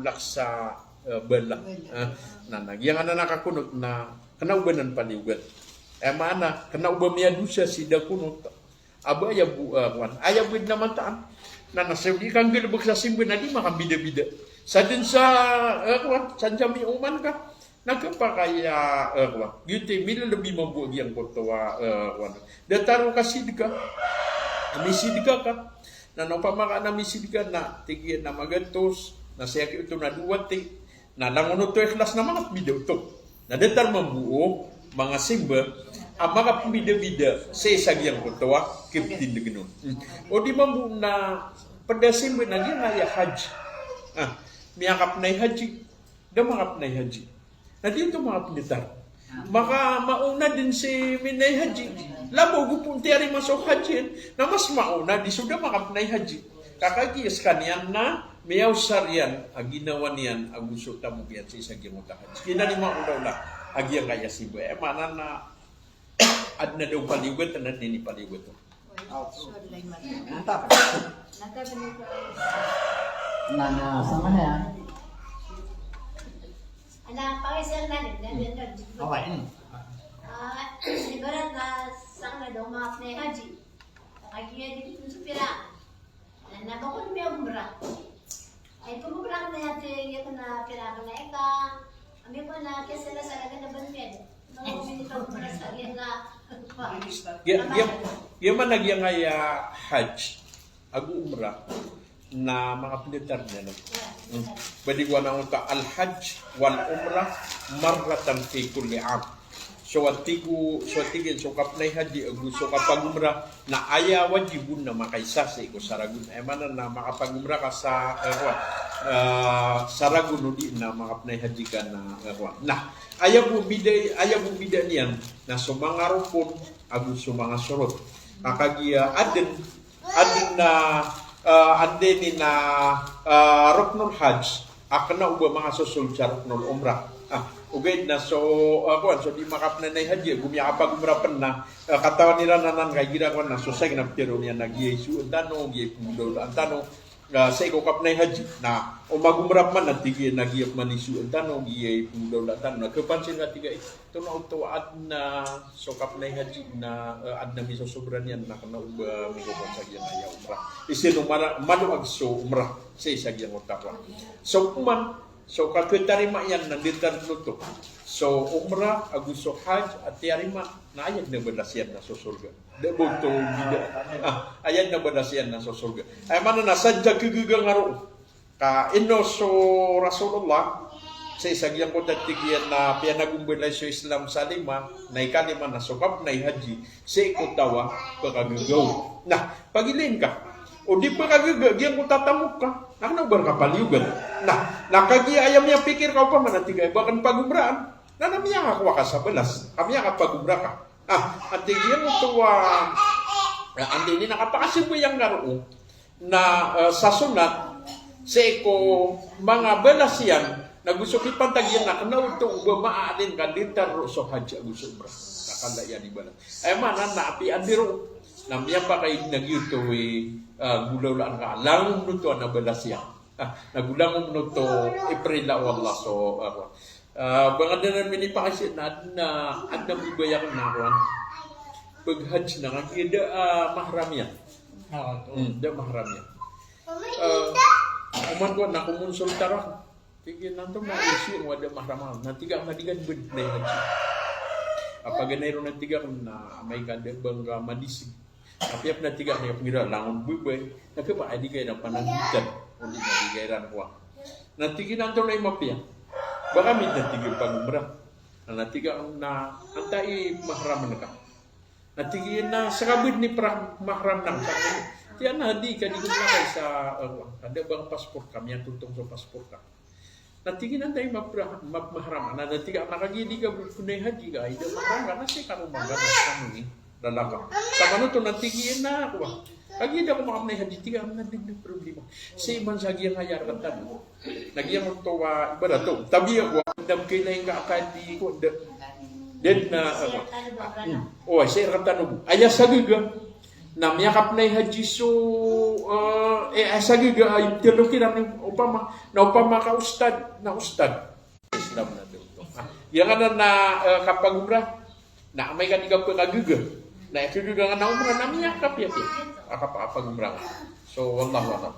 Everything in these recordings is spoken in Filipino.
laksa bala yang ana nakakunot na kanaubanan paliugan mana kanauba miya dusa sida kunot aba aya buwan aya bid naman taan na nasawdi kang gilbog sa simbo na di makabida-bida sa din sa sanjami uman ka nagkapakaya giti mila lebih mabuag yang kotowa dataro kasidika amisidika ka na napamaka na misidika na tigyan na magatos na siya ito na duwati na langon ito ikhlas na mga bida ito na datar mabuo mga simba ang mga bida-bida sa isagyang kutuwa kiptin na ganoon o di mabuo na pada simba na yan ay haji miyakap na haji damakap na haji na dito mga pinitar maka mauna din si minay haji labo gupun tiyari masok haji na mas mauna di sudah makap na haji kakagiyas kanyan na miyaw saryan aginawa niyan aguso tamo biyan sa isang gimutahan. Kinanima ulaw agiyang kaya si Boy. Mana na adna daw paliwet na nini paliwet to. Mantap. Nana sama na yan. Anak pakisir na din. Okay. Ibarat na sang na daw mga apnay haji. Kagiya dito sa pira. Nabakot may umrah. Ay kumubra na yate yato na pira na eka. Ami ko na kesa na sa na banmed. Mga minito para sa na. Yaman nagyang ay hajj agu umrah na mga pilitar niya no. Badigwa na unta al hajj wal umrah marratan fi kulli am. So tigin so kapnay haji agu so kapagumra na aya wajibun na makaisase ko saragun mana na makapagumra ka sa saragun di na makapnay haji ka na nah aya bu bida niyan na so mga rukun agu so mga surut kakagiya adin na adeni na ruknul hajj akna uba mga susul sa ruknul umrah ugay na so di makapna na haji gumya kapag na katawan nila nanan kay gira ko na so say na pero niya nagyesu tano gi pudo tano say ko kapna haji na o magumrap man natige nagyap manisu tano gi pudo tano kapansin na tiga ito na uto na so kapna haji na adna mi so sobran yan na kana uba mi ko sa yan ya umrah isino maluag so umrah say sagyang utakwa so kuman so kakitarima yan nanditan luto. So umrah aguso hajj at tiarima na ayat na badasyan na sa surga. Debog to bida. Ayat na badasyan na sa surga. Ay mana na sadya kigugang ngaro. Ka inno so Rasulullah sa isagyang ko datigyan na pianagumbulay sa Islam sa lima na ikalima na sukap na haji sa ikotawa pagagagaw. Nah, pagilin ka. O di pa kagagagyan ko tatamok ka. Ano ba kapaliugan? Nakagi ayam niya pikir kau pa manatigay. Bahkan pagumraan. Nanamiya ka ka sa balas. Kami ka pagumra ka. Antigyan mo ito andi ni nakapakasibo yung garo na sa sunat sa iko mga balas yan na gusto kipantagyan na kanaw itong bumaalin ka ditaro so hadya gusto umrah. Nakala yan di balas. Ay manan na api andiro. Namya pa kay nagyuto gulaw lang ka. Langong nuto na balas yan. Nagulang mo to April la wallah so bangad na minipa kasi na adna bibayang na ron pag-hajj na nga kida mahram yan da mahram yan uman ko na kumonsultara tigin nanto na issue mo da mahram nanti ka madigan bud na hajj apaganay ron nantiga na may ganda bangga madisig apiap na tiga na pengira langon bubay nakapa adi kay na panangitan ulit na digairan ko nanti kinanto na imapya baka min nanti pagumrah nanti ka na antai mahram na ka nanti na sakabid ni mahram nang sa tiyan na di ka di ko kay sa ada bang paspor kami yang tutong sa paspor ka nanti kinantay mahram na nanti ka nakagidi ka kunay haji ka ida mahram ka na si karumang ka kami lalaka. Sama nuto nantigiin na ako. Lagi na ako makamnay haji tiga ang nagdig problema. Si man sa giyang hayar katan. Nagyang mo to iba na to. Tabi ako dam kay na nga akadi ko den na siya katan mo. Aya sa giga na miyakap na haji so sagi ga ay tilukiran ni upama ka ustad Islam na dito. Yang na kapag umrah na may kaniga pa kaguga na ikuguga nga na umrah na miyakap ya kapag umrah. So wallahu a'lam.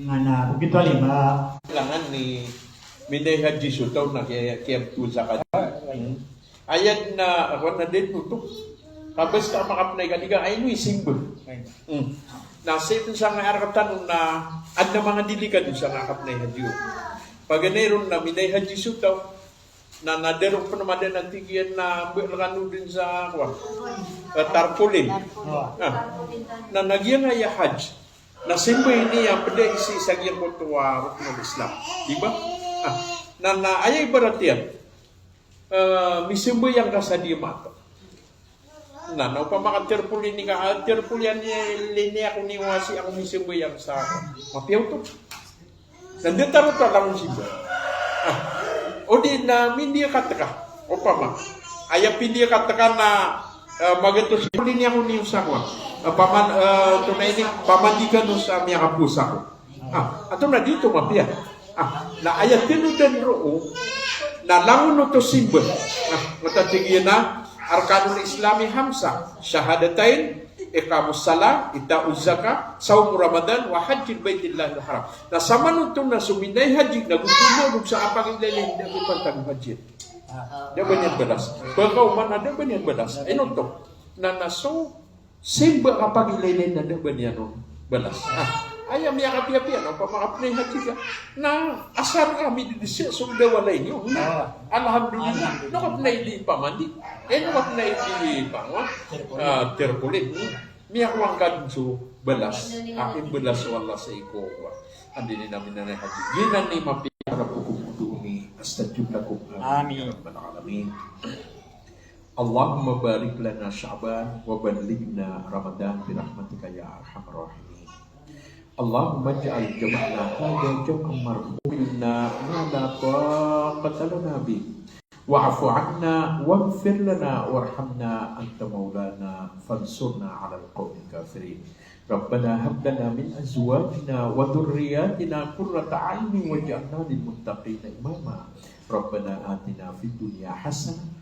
Nga na, begitu lima. Kailangan ni Minay Haji Sutaw na kaya sa kanya. Ayat na ako na din tutok. Tapos ka makapnay kaniga ay no isimbo. Nasa ito sa nga arakatan na ad na mga delikado sa nga kapnay Haji. Pag mayroon na Minay Haji Sutaw na naderong pa naman din ang tigyan na bulangano din sa tarpulin. Na nagyan nga ya Hajj. Na simbo ini yang pada isi sagyang kutuwa ruknul Islam. Diba? Na ayay baratian. Misimbo yang kasadi mata. Na upama ka terpulin ni ka terpulian ni linya ako niwasi ang misimbo yang sa mapiyaw to. Nandito ta lang simbo. O di na mindia kataka. Upama ayap pindia kataka na magato simbolin niya ko niyo sa kwa. Tunay ni pamandikan no sa miya kapusa ko. Ato na dito mapia. Na ayat tinudan roo na langon no to simbol. Matatigyan na arkanul islami hamsa. Syahadatain, iqamus salah, ita'uz zakat, saum Ramadan, wa hajjil baitillahil haram. Na sama nito na suminay haji na gusto sa apang ilalim na ipantang haji. Dia banyak belas. Pagkauman ada banyak belas. To na naso simba kapag ilalim na banyak belas. Ayam yang api-apian apa makapnay haji ka na asar kami di siya sudah walay niyo. Alhamdulillah. Nakapnay di pamandi. Nakapnay di pangon. Terkulit. Miyak wangkan su belas. Aking belas wallah sa iko. Andini namin na haji. Ginan ni mapiyara pukupudu ni astajib lakum. Amin. Amin. Allahumma barik lana Sya'ban wa ballighna Ramadan bi rahmatika ya arhamar rahimin. Allahumma ij'al jam'ana hadha jam'an marhumina ma la taqata lana bi wa'fu 'anna waghfir lana warhamna anta maulana fansurna 'alal qawmil kafirin. Rabbana hab lana min azwajina wa dhurriyyatina qurrata 'aynin waj'alna lil muttaqina imama. Rabbana atina fid dunya hasanah